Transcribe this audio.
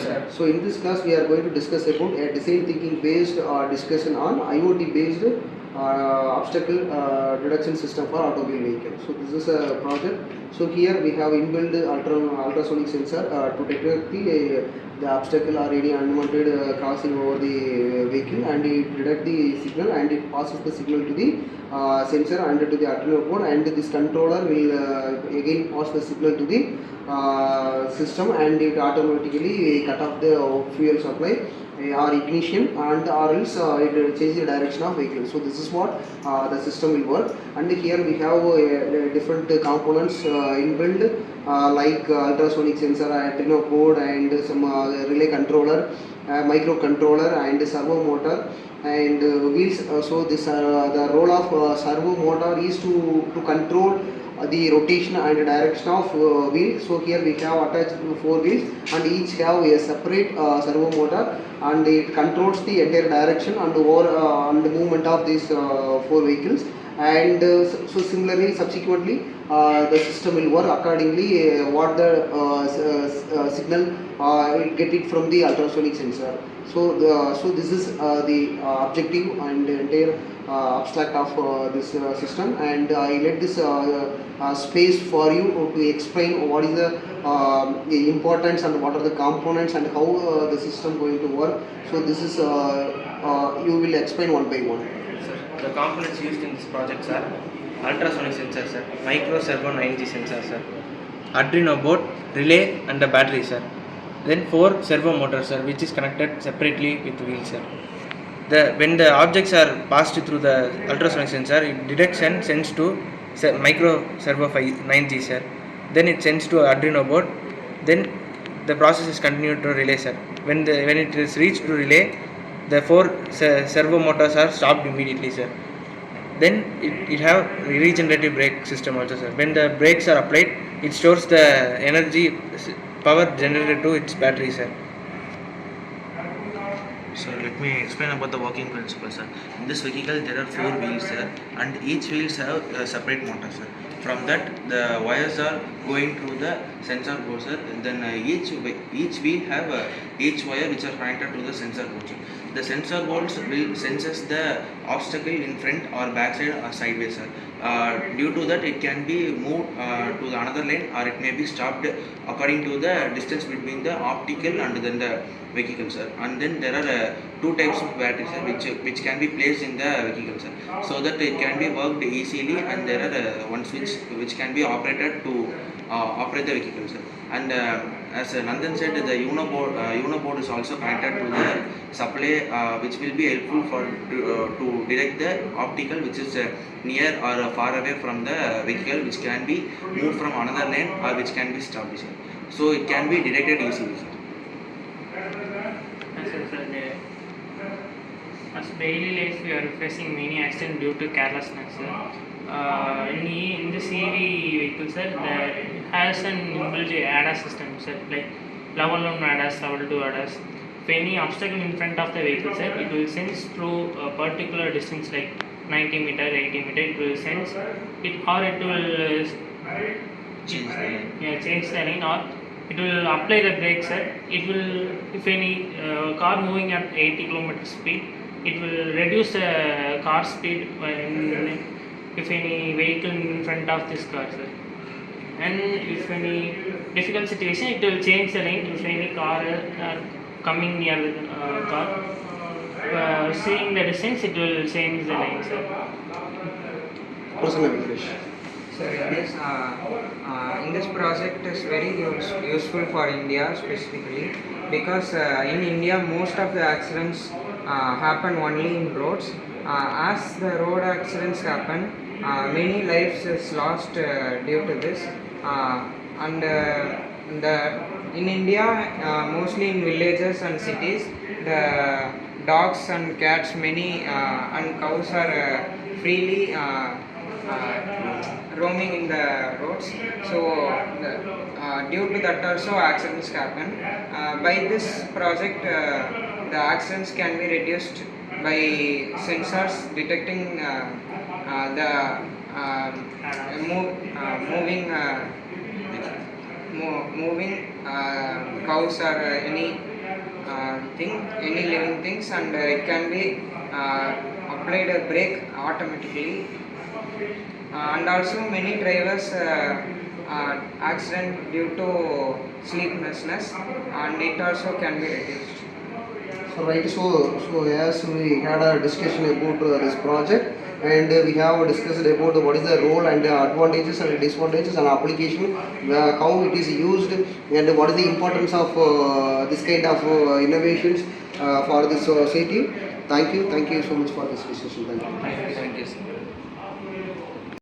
sir. So in this class we are going to discuss about a design thinking based discussion on IoT based obstacle reduction system for automobile vehicle. So this is a project. So here we have inbuilt ultrasonic sensor to detect the obstacle or any unwanted crossing over the vehicle, and it detects the signal and it passes the signal to the sensor and to the Arduino board, and this controller will again pass the signal to the system, and it automatically cut off the fuel supply or ignition, and or else it will change the direction of vehicle. So this is what the system will work. And here we have different components inbuilt like ultrasonic sensor, Arduino board, and some relay controller, microcontroller, and servo motor, and wheels. So this the role of servo motor is to control the rotation and direction of wheel. So here we have attached 4 wheels, and each have a separate servo motor, and it controls the entire direction and and the movement of these 4 vehicles. And so similarly, subsequently, the system will work accordingly what the signal it get it from the ultrasonic sensor. So this is the objective and entire abstract of this system, and I let this space for you to explain what is the importance and what are the components and how the system going to work. So this is you will explain one by one. The components used in this project are ultrasonic sensor, sir, micro servo 9G sensor, sir, Arduino board, relay and the battery, sir. Then 4 servo motors, sir, which is connected separately with wheels, sir. When the objects are passed through the ultrasonic sensor, it detects and sends to micro servo 9G, sir. Then it sends to Arduino board. Then the process is continued to relay, sir. When it is reached to relay, the 4 servo motors are stopped immediately, sir. Then it have regenerative brake system also, sir. When the brakes are applied, it stores the energy power generated to its battery, sir. So let me explain about the working principle, sir. In this vehicle there are 4 wheels, sir, and each wheels have a separate motor, sir. From that the wires are going through the sensor board, sir. Then each wheel have each wire which are connected to the sensor board, sir. The sensor boards will senses the obstacle in front or backside or sideways, sir. Due to that it can be moved to the another lane, or it may be stopped according to the distance between the optical and then the vehicle, sir. And then there are 2 types of batteries, sir, which can be placed in the vehicle, sir, so that it can be worked easily, and there are one switch which can be operated to operate the vehicle, sir. And as Nandan said, the Uno board is also connected to the supply, which will be helpful for to detect the optical which is near or far away from the vehicle, which can be moved from another lane or which can be stopped, sir. So it can be detected easily, sir. As daily life we are facing many accidents due to carelessness. In the EV vehicle, sir, there has an inbuilt ADAS system, sir, like level 1 ADAS, level 2 ADAS. If any obstacle in front of the vehicle, sir, it will sense through a particular distance like 90 meter, 80 meter. It will sense it, or it will change the lane, or it will apply the brakes, sir. It will, if any car moving at 80 km speed, it will reduce the car speed if any vehicle in front of this car, sir. And if any difficult situation, it will change the lane. If any car coming near the car, seeing the distance, it will change the lane, sir. So in this project is very useful for India specifically, because in India most of the accidents happen only in roads. As the road accidents happen, many lives is lost due to this, and in India, mostly in villages and cities, the dogs and cats, many and cows are freely roaming in the roads. So due to that also accidents happen. By this project, the accidents can be reduced by sensors detecting the moving moving cows or any living things, and it can be applied a brake automatically. And also many drivers accident due to sleeplessness, and it also can be reduced. So right, so as we had a discussion about this project, and we have discussed about what is the role and the advantages and disadvantages and application, how it is used, and what is the importance of this kind of innovations for the society. Thank you so much for this discussion. Thank you. Thank you, sir.